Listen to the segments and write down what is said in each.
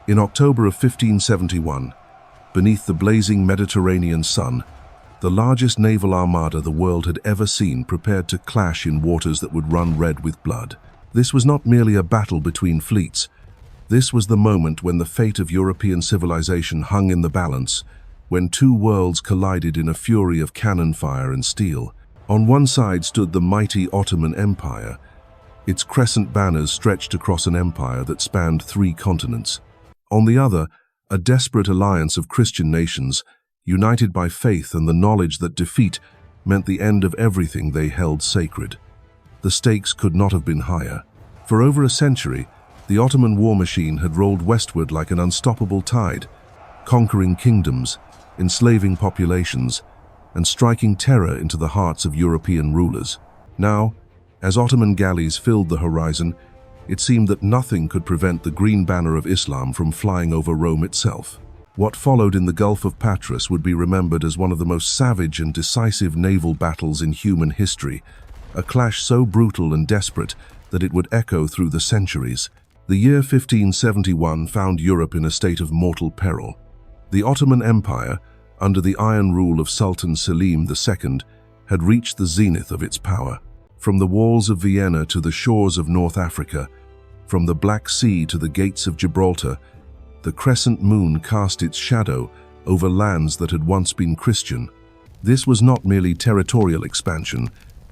In October of 1571, beneath the blazing Mediterranean sun, the largest naval armada the world had ever seen prepared to clash in waters that would run red with blood. This was not merely a battle between fleets. This was the moment when the fate of European civilization hung in the balance, when two worlds collided in a fury of cannon fire and steel. On one side stood the mighty Ottoman Empire. Its crescent banners stretched across an empire that spanned 3 continents. On the other, a desperate alliance of Christian nations, united by faith and the knowledge that defeat meant the end of everything they held sacred. The stakes could not have been higher. For over a century, the Ottoman war machine had rolled westward like an unstoppable tide, conquering kingdoms, enslaving populations, and striking terror into the hearts of European rulers. Now, as Ottoman galleys filled the horizon, it seemed that nothing could prevent the green banner of Islam from flying over Rome itself. What followed in the Gulf of Patras would be remembered as one of the most savage and decisive naval battles in human history, a clash so brutal and desperate that it would echo through the centuries. The year 1571 found Europe in a state of mortal peril. The Ottoman Empire, under the iron rule of Sultan Selim II, had reached the zenith of its power. From the walls of Vienna to the shores of North Africa, from the Black Sea to the gates of Gibraltar, the crescent moon cast its shadow over lands that had once been Christian. This was not merely territorial expansion,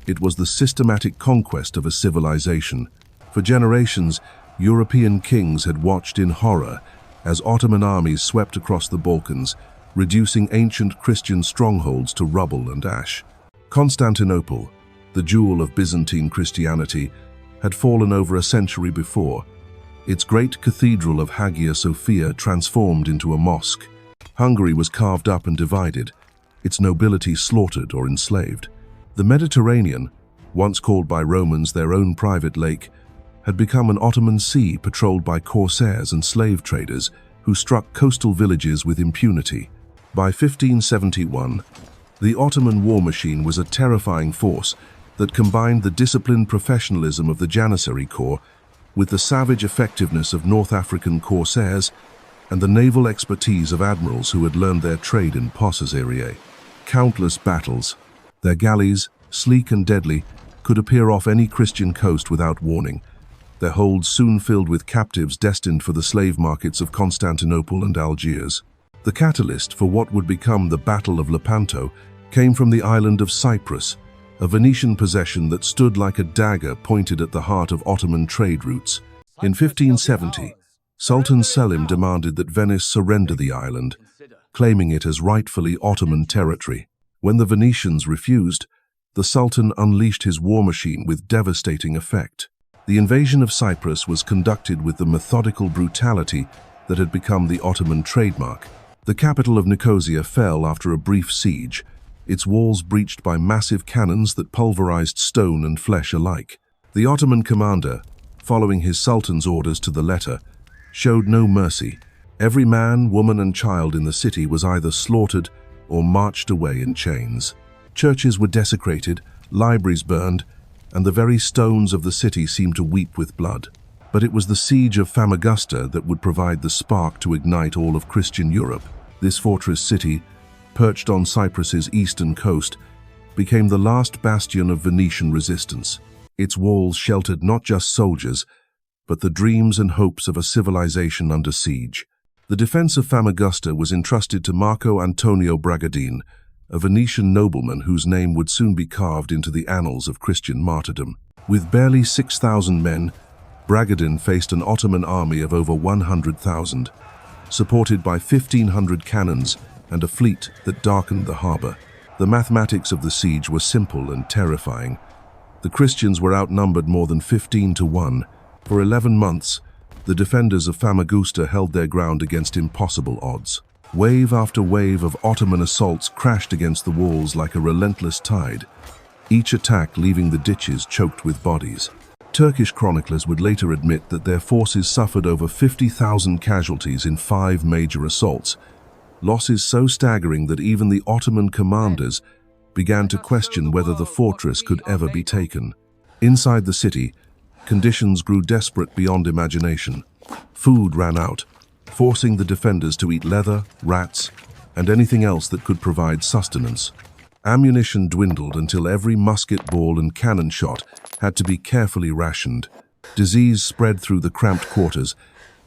it was the systematic conquest of a civilization. For generations, European kings had watched in horror as Ottoman armies swept across the Balkans, reducing ancient Christian strongholds to rubble and ash. Constantinople, the jewel of Byzantine Christianity, had fallen over a century before, its great cathedral of Hagia Sophia transformed into a mosque. Hungary was carved up and divided, its nobility slaughtered or enslaved. The Mediterranean, once called by Romans their own private lake, had become an Ottoman sea patrolled by Corsairs and slave traders who struck coastal villages with impunity. By 1571, the Ottoman war machine was a terrifying force that combined the disciplined professionalism of the Janissary Corps with the savage effectiveness of North African Corsairs and the naval expertise of admirals who had learned their trade in possessorie. Countless battles, their galleys, sleek and deadly, could appear off any Christian coast without warning, their holds soon filled with captives destined for the slave markets of Constantinople and Algiers. The catalyst for what would become the Battle of Lepanto came from the island of Cyprus, a Venetian possession that stood like a dagger pointed at the heart of Ottoman trade routes. In 1570, Sultan Selim demanded that Venice surrender the island, claiming it as rightfully Ottoman territory. When the Venetians refused, the Sultan unleashed his war machine with devastating effect. The invasion of Cyprus was conducted with the methodical brutality that had become the Ottoman trademark. The capital of Nicosia fell after a brief siege, its walls breached by massive cannons that pulverized stone and flesh alike. The Ottoman commander, following his sultan's orders to the letter, showed no mercy. Every man, woman, and child in the city was either slaughtered or marched away in chains. Churches were desecrated, libraries burned, and the very stones of the city seemed to weep with blood. But it was the Siege of Famagusta that would provide the spark to ignite all of Christian Europe. This fortress city, perched on Cyprus's eastern coast, became the last bastion of Venetian resistance. Its walls sheltered not just soldiers, but the dreams and hopes of a civilization under siege. The defense of Famagusta was entrusted to Marco Antonio Bragadin, a Venetian nobleman whose name would soon be carved into the annals of Christian martyrdom. With barely 6,000 men, Bragadin faced an Ottoman army of over 100,000, supported by 1,500 cannons and a fleet that darkened the harbor. The mathematics of the siege were simple and terrifying. The Christians were outnumbered more than 15 to 1. For 11 months, the defenders of Famagusta held their ground against impossible odds. Wave after wave of Ottoman assaults crashed against the walls like a relentless tide, each attack leaving the ditches choked with bodies. Turkish chroniclers would later admit that their forces suffered over 50,000 casualties in 5 major assaults, losses so staggering that even the Ottoman commanders began to question whether the fortress could ever be taken. Inside the city, conditions grew desperate beyond imagination. Food ran out, forcing the defenders to eat leather, rats, and anything else that could provide sustenance. Ammunition dwindled until every musket ball and cannon shot had to be carefully rationed. Disease spread through the cramped quarters,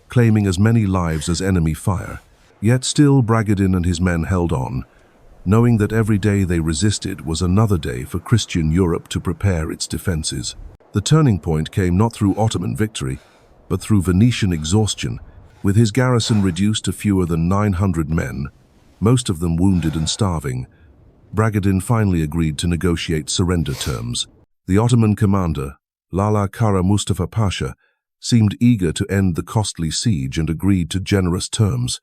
claiming as many lives as enemy fire. Yet still Bragadin and his men held on, knowing that every day they resisted was another day for Christian Europe to prepare its defenses. The turning point came not through Ottoman victory, but through Venetian exhaustion, with his garrison reduced to fewer than 900 men, most of them wounded and starving. Bragadin finally agreed to negotiate surrender terms. The Ottoman commander, Lala Kara Mustafa Pasha, seemed eager to end the costly siege and agreed to generous terms.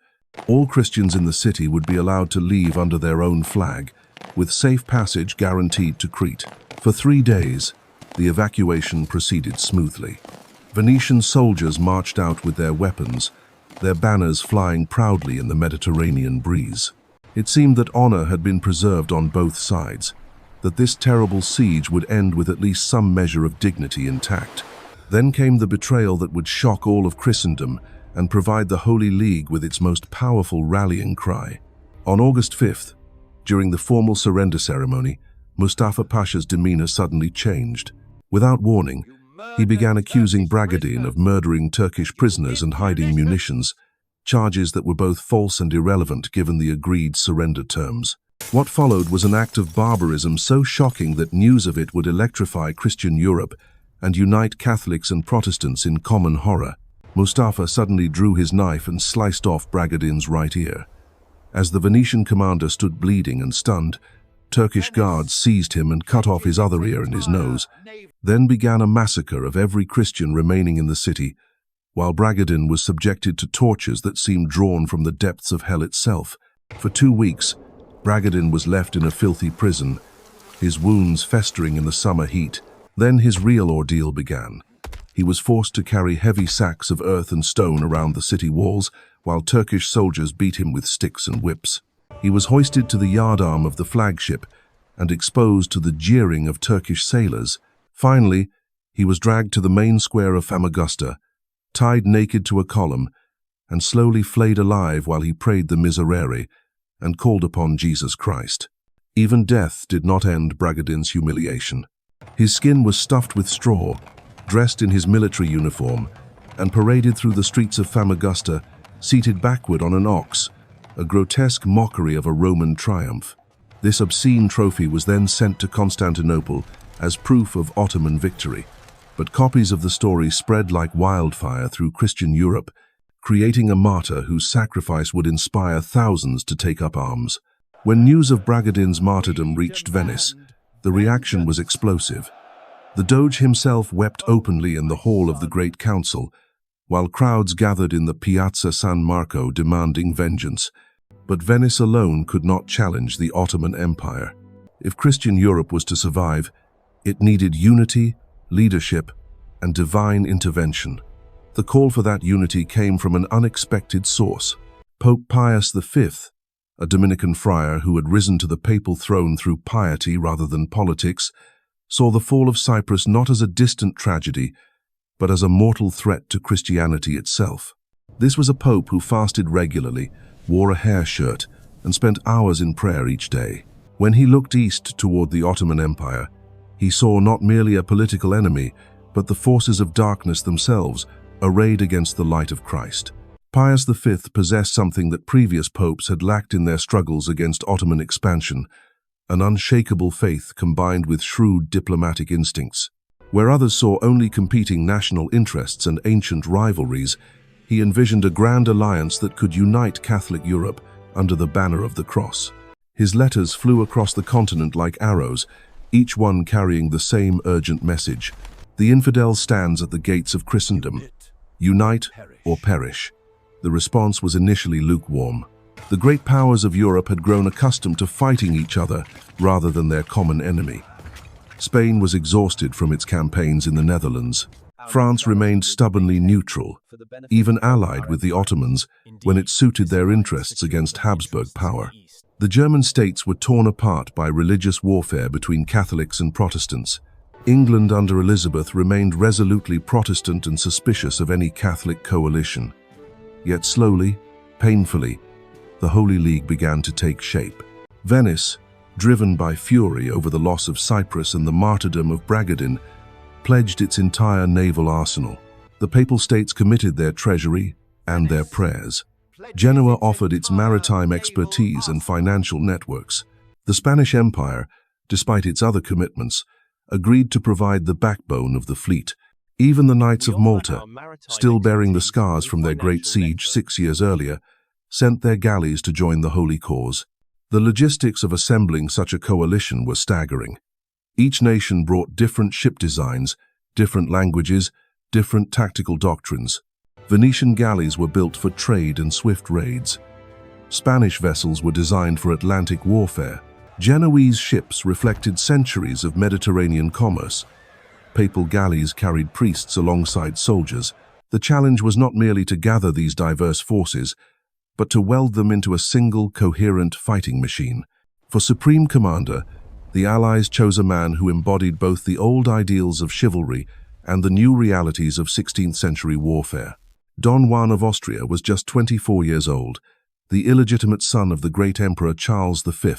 All Christians in the city would be allowed to leave under their own flag, with safe passage guaranteed to Crete. For 3 days, the evacuation proceeded smoothly. Venetian soldiers marched out with their weapons, their banners flying proudly in the Mediterranean breeze. It seemed that honor had been preserved on both sides, that this terrible siege would end with at least some measure of dignity intact. Then came the betrayal that would shock all of Christendom and provide the Holy League with its most powerful rallying cry. On August 5th, during the formal surrender ceremony, Mustafa Pasha's demeanor suddenly changed. Without warning, he began accusing Bragadin of murdering Turkish prisoners and hiding munitions, charges that were both false and irrelevant given the agreed surrender terms. What followed was an act of barbarism so shocking that news of it would electrify Christian Europe and unite Catholics and Protestants in common horror. Mustafa suddenly drew his knife and sliced off Bragadin's right ear. As the Venetian commander stood bleeding and stunned, Turkish guards seized him and cut off his other ear and his nose. Then began a massacre of every Christian remaining in the city, while Bragadin was subjected to tortures that seemed drawn from the depths of hell itself. For 2 weeks, Bragadin was left in a filthy prison, his wounds festering in the summer heat. Then his real ordeal began. He was forced to carry heavy sacks of earth and stone around the city walls, while Turkish soldiers beat him with sticks and whips. He was hoisted to the yardarm of the flagship and exposed to the jeering of Turkish sailors. Finally, he was dragged to the main square of Famagusta, tied naked to a column, and slowly flayed alive while he prayed the Miserere and called upon Jesus Christ. Even death did not end Bragadin's humiliation. His skin was stuffed with straw, dressed in his military uniform, and paraded through the streets of Famagusta, seated backward on an ox, a grotesque mockery of a Roman triumph. This obscene trophy was then sent to Constantinople as proof of Ottoman victory, but copies of the story spread like wildfire through Christian Europe, creating a martyr whose sacrifice would inspire thousands to take up arms. When news of Bragadin's martyrdom reached Venice, the reaction was explosive. The Doge himself wept openly in the hall of the Great Council, while crowds gathered in the Piazza San Marco demanding vengeance. But Venice alone could not challenge the Ottoman Empire. If Christian Europe was to survive, it needed unity, leadership, and divine intervention. The call for that unity came from an unexpected source. Pope Pius V, a Dominican friar who had risen to the papal throne through piety rather than politics, saw the fall of Cyprus not as a distant tragedy, but as a mortal threat to Christianity itself. This was a pope who fasted regularly, wore a hair shirt, and spent hours in prayer each day. When he looked east toward the Ottoman Empire, he saw not merely a political enemy, but the forces of darkness themselves, arrayed against the light of Christ. Pius V possessed something that previous popes had lacked in their struggles against Ottoman expansion, an unshakable faith combined with shrewd diplomatic instincts. Where others saw only competing national interests and ancient rivalries, he envisioned a grand alliance that could unite Catholic Europe under the banner of the cross. His letters flew across the continent like arrows, each one carrying the same urgent message. The infidel stands at the gates of Christendom. Unite or perish. The response was initially lukewarm. The great powers of Europe had grown accustomed to fighting each other rather than their common enemy. Spain was exhausted from its campaigns in the Netherlands. France remained stubbornly neutral, even allied with the Ottomans when it suited their interests against Habsburg power. The German states were torn apart by religious warfare between Catholics and Protestants. England under Elizabeth remained resolutely Protestant and suspicious of any Catholic coalition. Yet slowly, painfully, the Holy League began to take shape. Venice, driven by fury over the loss of Cyprus and the martyrdom of Bragadin, pledged its entire naval arsenal. The Papal States committed their treasury and their prayers. Genoa offered its maritime expertise and financial networks. The Spanish Empire, despite its other commitments, agreed to provide the backbone of the fleet. Even the Knights of Malta, still bearing the scars from their great siege 6 years earlier, sent their galleys to join the holy cause. The logistics of assembling such a coalition were staggering. Each nation brought different ship designs, different languages, different tactical doctrines. Venetian galleys were built for trade and swift raids. Spanish vessels were designed for Atlantic warfare. Genoese ships reflected centuries of Mediterranean commerce. Papal galleys carried priests alongside soldiers. The challenge was not merely to gather these diverse forces, but to weld them into a single, coherent fighting machine. For supreme commander, the Allies chose a man who embodied both the old ideals of chivalry and the new realities of 16th century warfare. Don Juan of Austria was just 24 years old, the illegitimate son of the great Emperor Charles V.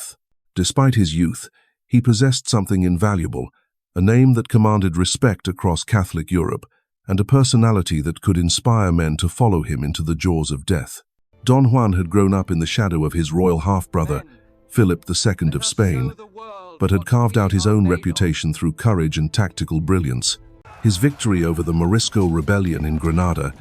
Despite his youth, he possessed something invaluable, a name that commanded respect across Catholic Europe, and a personality that could inspire men to follow him into the jaws of death. Don Juan had grown up in the shadow of his royal half-brother, Philip II of Spain, but had carved out his own reputation through courage and tactical brilliance. His victory over the Morisco rebellion in Granada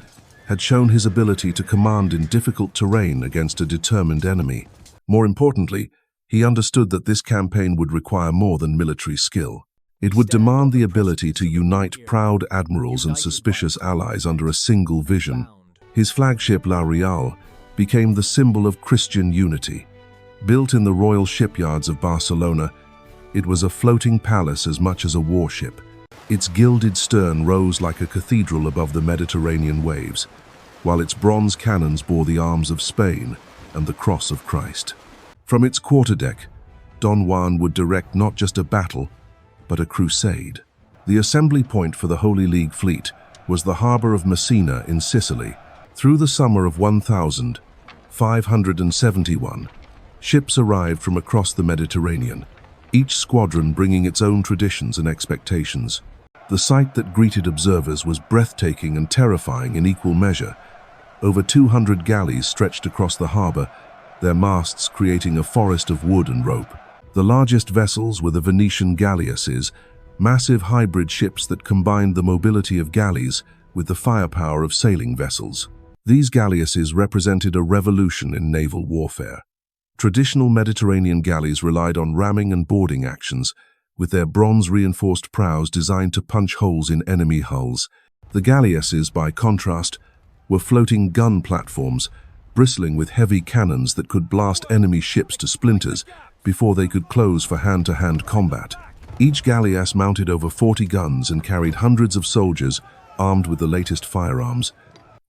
had shown his ability to command in difficult terrain against a determined enemy. More importantly, he understood that this campaign would require more than military skill. It would demand the ability to unite proud admirals and suspicious allies under a single vision. His flagship La Real became the symbol of Christian unity. Built in the royal shipyards of Barcelona, it was a floating palace as much as a warship. Its gilded stern rose like a cathedral above the Mediterranean waves, while its bronze cannons bore the arms of Spain and the cross of Christ. From its quarterdeck, Don Juan would direct not just a battle, but a crusade. The assembly point for the Holy League fleet was the harbor of Messina in Sicily. Through the summer of 1571, ships arrived from across the Mediterranean, each squadron bringing its own traditions and expectations. The sight that greeted observers was breathtaking and terrifying in equal measure. Over 200 galleys stretched across the harbor, their masts creating a forest of wood and rope. The largest vessels were the Venetian galleasses, massive hybrid ships that combined the mobility of galleys with the firepower of sailing vessels. These galleasses represented a revolution in naval warfare. Traditional Mediterranean galleys relied on ramming and boarding actions, with their bronze-reinforced prows designed to punch holes in enemy hulls. The galleasses, by contrast, were floating gun platforms, bristling with heavy cannons that could blast enemy ships to splinters before they could close for hand-to-hand combat. Each galleass mounted over 40 guns and carried hundreds of soldiers armed with the latest firearms.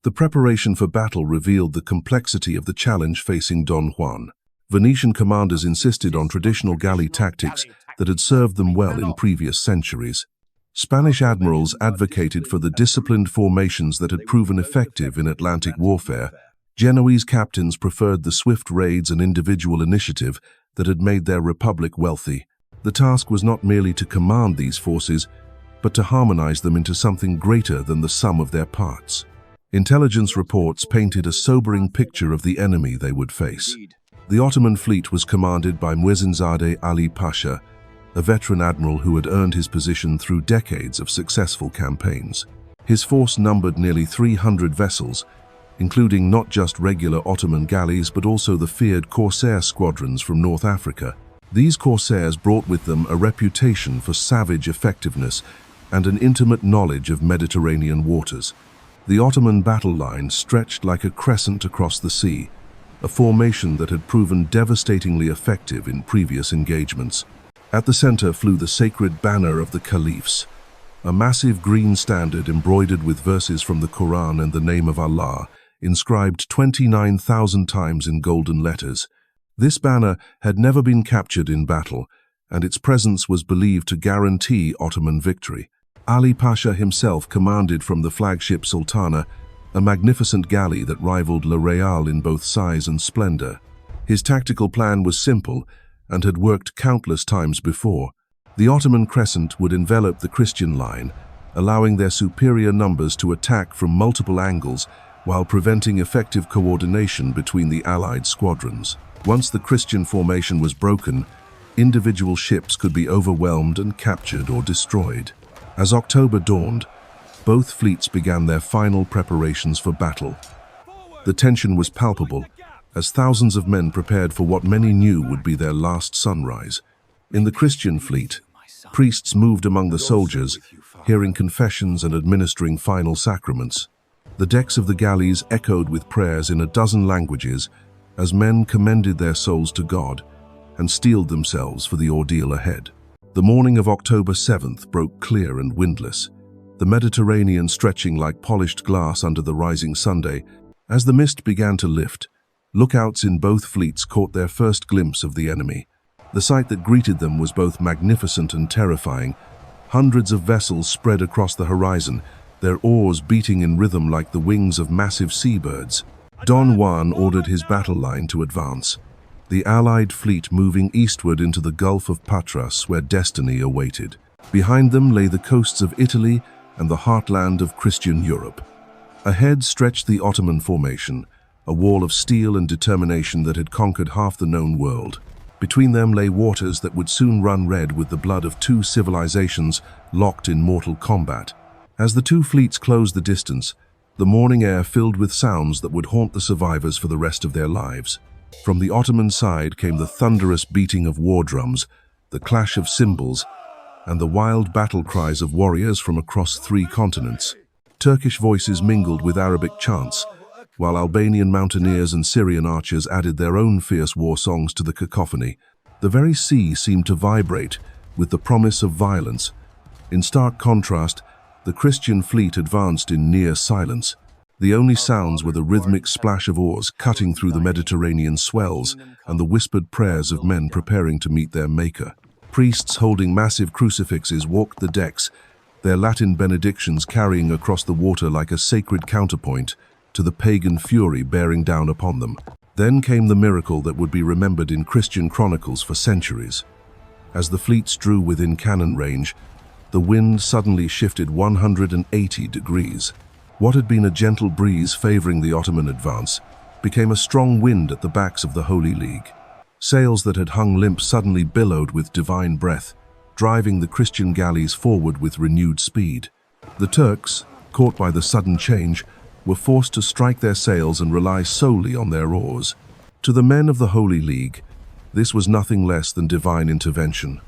The preparation for battle revealed the complexity of the challenge facing Don Juan. Venetian commanders insisted on traditional galley tactics that had served them well in previous centuries. Spanish admirals advocated for the disciplined formations that had proven effective in Atlantic warfare. Genoese captains preferred the swift raids and individual initiative that had made their republic wealthy. The task was not merely to command these forces, but to harmonize them into something greater than the sum of their parts. Intelligence reports painted a sobering picture of the enemy they would face. The Ottoman fleet was commanded by Muezzinzadeh Ali Pasha, a veteran admiral who had earned his position through decades of successful campaigns. His force numbered nearly 300 vessels, including not just regular Ottoman galleys but also the feared Corsair squadrons from North Africa. These Corsairs brought with them a reputation for savage effectiveness and an intimate knowledge of Mediterranean waters. The Ottoman battle line stretched like a crescent across the sea, a formation that had proven devastatingly effective in previous engagements. At the center flew the sacred banner of the caliphs, a massive green standard embroidered with verses from the Quran and the name of Allah, inscribed 29,000 times in golden letters. This banner had never been captured in battle, and its presence was believed to guarantee Ottoman victory. Ali Pasha himself commanded from the flagship Sultana, a magnificent galley that rivaled La Real in both size and splendor. His tactical plan was simple and had worked countless times before. The Ottoman crescent would envelop the Christian line, allowing their superior numbers to attack from multiple angles while preventing effective coordination between the Allied squadrons. Once the Christian formation was broken, individual ships could be overwhelmed and captured or destroyed. As October dawned, both fleets began their final preparations for battle. The tension was palpable, as thousands of men prepared for what many knew would be their last sunrise. In the Christian fleet, priests moved among the soldiers, hearing confessions and administering final sacraments. The decks of the galleys echoed with prayers in a dozen languages as men commended their souls to God and steeled themselves for the ordeal ahead. The morning of October 7th broke clear and windless, the Mediterranean stretching like polished glass under the rising Sunday. As the mist began to lift, lookouts in both fleets caught their first glimpse of the enemy. The sight that greeted them was both magnificent and terrifying. Hundreds of vessels spread across the horizon, their oars beating in rhythm like the wings of massive seabirds. Don Juan ordered his battle line to advance, the Allied fleet moving eastward into the Gulf of Patras, where destiny awaited. Behind them lay the coasts of Italy and the heartland of Christian Europe. Ahead stretched the Ottoman formation, a wall of steel and determination that had conquered half the known world. Between them lay waters that would soon run red with the blood of two civilizations locked in mortal combat. As the two fleets closed the distance, the morning air filled with sounds that would haunt the survivors for the rest of their lives. From the Ottoman side came the thunderous beating of war drums, the clash of cymbals, and the wild battle cries of warriors from across 3 continents. Turkish voices mingled with Arabic chants, while Albanian mountaineers and Syrian archers added their own fierce war songs to the cacophony. The very sea seemed to vibrate with the promise of violence. In stark contrast, the Christian fleet advanced in near silence. The only sounds were the rhythmic splash of oars cutting through the Mediterranean swells and the whispered prayers of men preparing to meet their Maker. Priests holding massive crucifixes walked the decks, their Latin benedictions carrying across the water like a sacred counterpoint to the pagan fury bearing down upon them. Then came the miracle that would be remembered in Christian chronicles for centuries. As the fleets drew within cannon range, the wind suddenly shifted 180 degrees. What had been a gentle breeze favoring the Ottoman advance became a strong wind at the backs of the Holy League. Sails that had hung limp suddenly billowed with divine breath, driving the Christian galleys forward with renewed speed. The Turks, caught by the sudden change, were forced to strike their sails and rely solely on their oars. To the men of the Holy League, this was nothing less than divine intervention.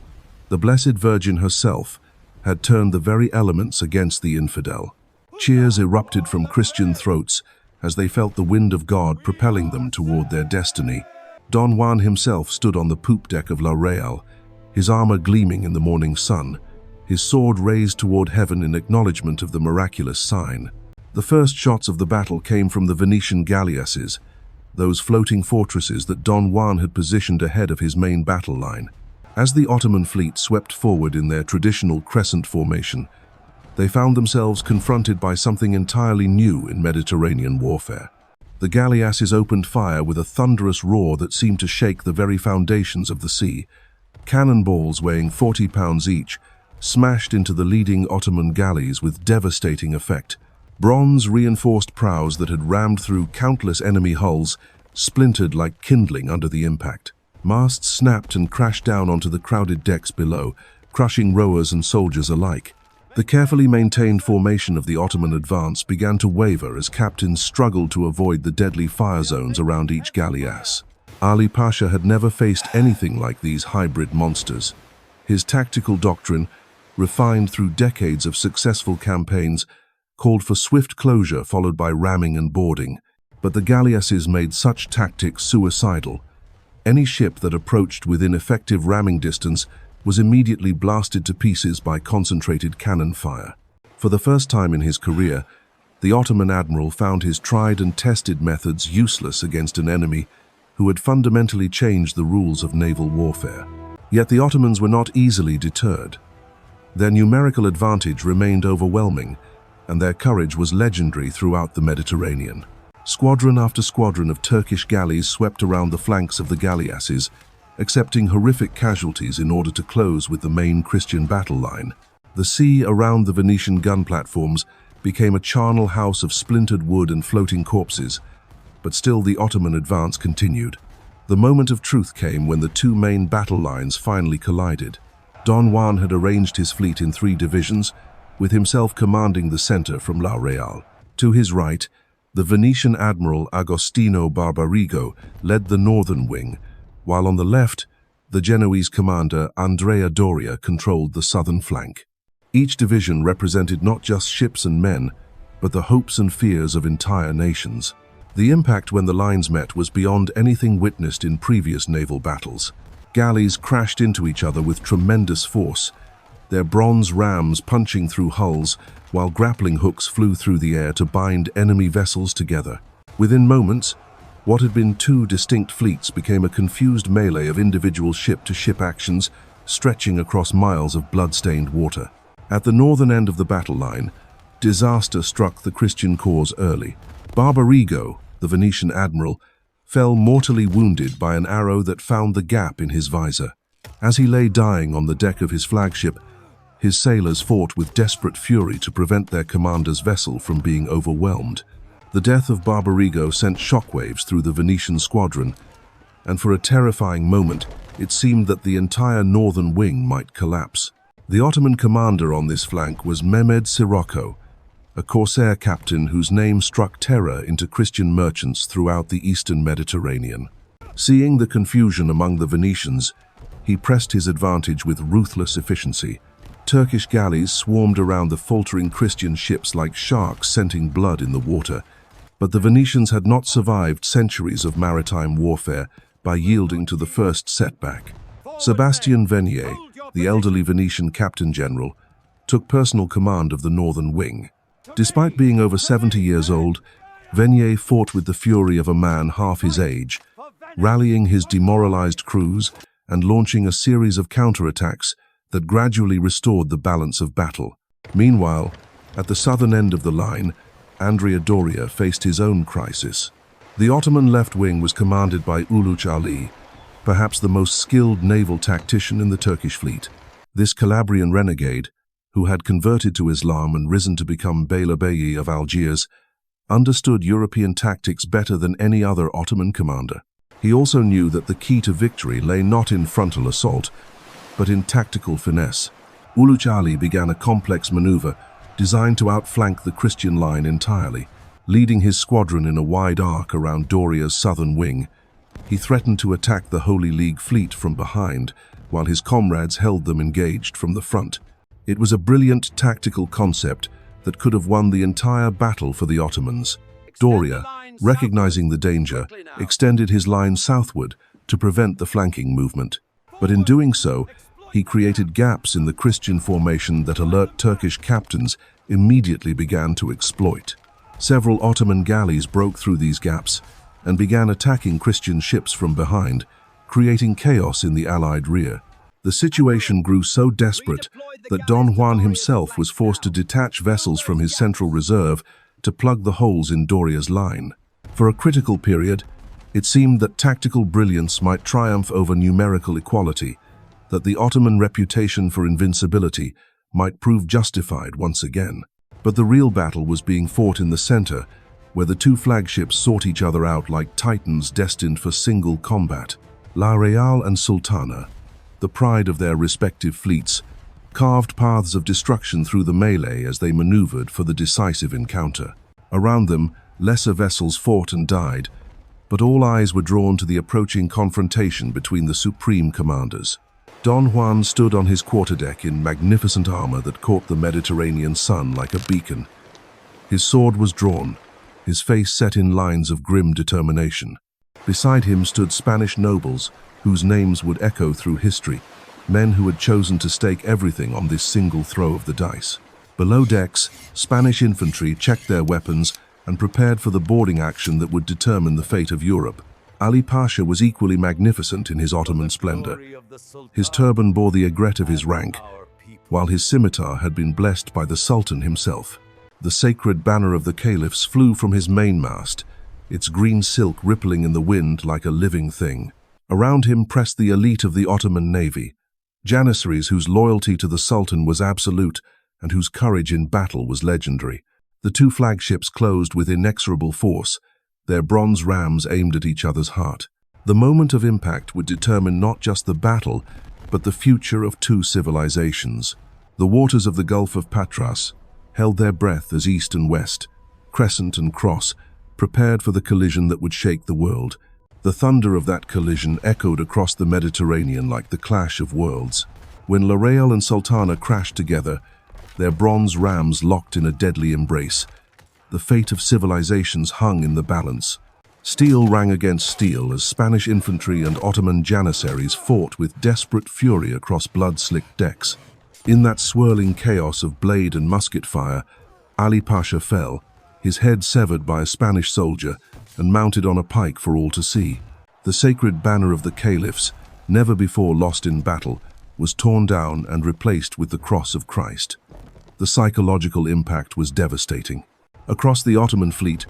The Blessed Virgin herself had turned the very elements against the infidel. Cheers erupted from Christian throats as they felt the wind of God propelling them toward their destiny. Don Juan himself stood on the poop deck of La Real, his armor gleaming in the morning sun, his sword raised toward heaven in acknowledgement of the miraculous sign. The first shots of the battle came from the Venetian galleasses, those floating fortresses that Don Juan had positioned ahead of his main battle line. As the Ottoman fleet swept forward in their traditional crescent formation, they found themselves confronted by something entirely new in Mediterranean warfare. The galleasses opened fire with a thunderous roar that seemed to shake the very foundations of the sea. Cannonballs weighing 40 pounds each smashed into the leading Ottoman galleys with devastating effect. Bronze-reinforced prows that had rammed through countless enemy hulls splintered like kindling under the impact. Masts snapped and crashed down onto the crowded decks below, crushing rowers and soldiers alike. The carefully maintained formation of the Ottoman advance began to waver as captains struggled to avoid the deadly fire zones around each galleass. Ali Pasha had never faced anything like these hybrid monsters. His tactical doctrine, refined through decades of successful campaigns, called for swift closure followed by ramming and boarding. But the galleasses made such tactics suicidal. Any ship that approached within effective ramming distance was immediately blasted to pieces by concentrated cannon fire. For the first time in his career, the Ottoman admiral found his tried and tested methods useless against an enemy who had fundamentally changed the rules of naval warfare. Yet the Ottomans were not easily deterred. Their numerical advantage remained overwhelming, and their courage was legendary throughout the Mediterranean. Squadron after squadron of Turkish galleys swept around the flanks of the galleasses, accepting horrific casualties in order to close with the main Christian battle line. The sea around the Venetian gun platforms became a charnel house of splintered wood and floating corpses, but still the Ottoman advance continued. The moment of truth came when the two main battle lines finally collided. Don Juan had arranged his fleet in 3 divisions, with himself commanding the center from La Real. To his right, the Venetian Admiral Agostino Barbarigo led the northern wing, while on the left, the Genoese commander Andrea Doria controlled the southern flank. Each division represented not just ships and men, but the hopes and fears of entire nations. The impact when the lines met was beyond anything witnessed in previous naval battles. Galleys crashed into each other with tremendous force, their bronze rams punching through hulls, while grappling hooks flew through the air to bind enemy vessels together. Within moments, what had been 2 distinct fleets became a confused melee of individual ship-to-ship actions stretching across miles of blood-stained water. At the northern end of the battle line, disaster struck the Christian cause early. Barbarigo, the Venetian admiral, fell mortally wounded by an arrow that found the gap in his visor. As he lay dying on the deck of his flagship, his sailors fought with desperate fury to prevent their commander's vessel from being overwhelmed. The death of Barbarigo sent shockwaves through the Venetian squadron, and for a terrifying moment, it seemed that the entire northern wing might collapse. The Ottoman commander on this flank was Mehmed Sirocco, a Corsair captain whose name struck terror into Christian merchants throughout the eastern Mediterranean. Seeing the confusion among the Venetians, he pressed his advantage with ruthless efficiency. Turkish galleys swarmed around the faltering Christian ships like sharks scenting blood in the water, but the Venetians had not survived centuries of maritime warfare by yielding to the first setback. Sebastian Venier, the elderly Venetian captain general, took personal command of the northern wing. Despite being over 70 years old, Venier fought with the fury of a man half his age, rallying his demoralized crews and launching a series of counterattacks that gradually restored the balance of battle. Meanwhile, at the southern end of the line, Andrea Doria faced his own crisis. The Ottoman left wing was commanded by Uluç Ali, perhaps the most skilled naval tactician in the Turkish fleet. This Calabrian renegade, who had converted to Islam and risen to become Beylerbey of Algiers, understood European tactics better than any other Ottoman commander. He also knew that the key to victory lay not in frontal assault, but in tactical finesse. Uluç Ali began a complex maneuver designed to outflank the Christian line entirely. Leading his squadron in a wide arc around Doria's southern wing, he threatened to attack the Holy League fleet from behind, while his comrades held them engaged from the front. It was a brilliant tactical concept that could have won the entire battle for the Ottomans. Doria, recognizing the danger, extended his line southward to prevent the flanking movement. But in doing so, he created gaps in the Christian formation that alert Turkish captains immediately began to exploit. Several Ottoman galleys broke through these gaps and began attacking Christian ships from behind, creating chaos in the Allied rear. The situation grew so desperate that Don Juan himself was forced to detach vessels from his central reserve to plug the holes in Doria's line. For a critical period, it seemed that tactical brilliance might triumph over numerical equality, that the Ottoman reputation for invincibility might prove justified once again. But the real battle was being fought in the center, where the two flagships sought each other out like titans destined for single combat. La Real and Sultana, the pride of their respective fleets, carved paths of destruction through the melee as they maneuvered for the decisive encounter. Around them, lesser vessels fought and died, but all eyes were drawn to the approaching confrontation between the supreme commanders. Don Juan stood on his quarterdeck in magnificent armor that caught the Mediterranean sun like a beacon. His sword was drawn, his face set in lines of grim determination. Beside him stood Spanish nobles, whose names would echo through history, men who had chosen to stake everything on this single throw of the dice. Below decks, Spanish infantry checked their weapons and prepared for the boarding action that would determine the fate of Europe. Ali Pasha was equally magnificent in his Ottoman splendor. His turban bore the aigrette of his rank, while his scimitar had been blessed by the Sultan himself. The sacred banner of the caliphs flew from his mainmast, its green silk rippling in the wind like a living thing. Around him pressed the elite of the Ottoman navy, janissaries whose loyalty to the Sultan was absolute and whose courage in battle was legendary. The two flagships closed with inexorable force, their bronze rams aimed at each other's heart. The moment of impact would determine not just the battle, but the future of two civilizations. The waters of the Gulf of Patras held their breath as east and west, crescent and cross, prepared for the collision that would shake the world. The thunder of that collision echoed across the Mediterranean like the clash of worlds. When Real and Sultana crashed together, their bronze rams locked in a deadly embrace. The fate of civilizations hung in the balance. Steel rang against steel as Spanish infantry and Ottoman janissaries fought with desperate fury across blood-slicked decks. In that swirling chaos of blade and musket fire, Ali Pasha fell, his head severed by a Spanish soldier and mounted on a pike for all to see. The sacred banner of the caliphs, never before lost in battle, was torn down and replaced with the cross of Christ. The psychological impact was devastating. Across the Ottoman fleet,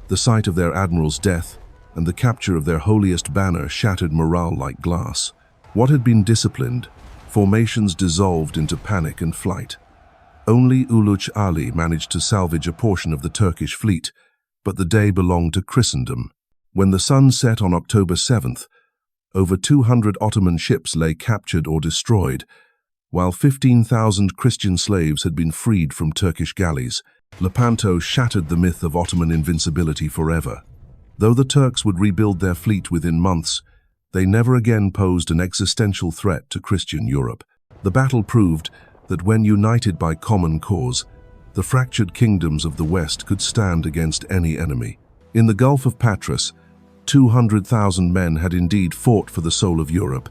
the sight of their admiral's death and the capture of their holiest banner shattered morale like glass. What had been disciplined, formations dissolved into panic and flight. Only Uluç Ali managed to salvage a portion of the Turkish fleet, but the day belonged to Christendom. When the sun set on October 7th, over 200 Ottoman ships lay captured or destroyed, while 15,000 Christian slaves had been freed from Turkish galleys. Lepanto shattered the myth of Ottoman invincibility forever. Though the Turks would rebuild their fleet within months, they never again posed an existential threat to Christian Europe. The battle proved that when united by common cause, the fractured kingdoms of the West could stand against any enemy. In the Gulf of Patras, 200,000 men had indeed fought for the soul of Europe,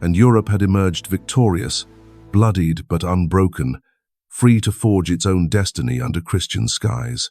and Europe had emerged victorious, bloodied but unbroken, free to forge its own destiny under Christian skies.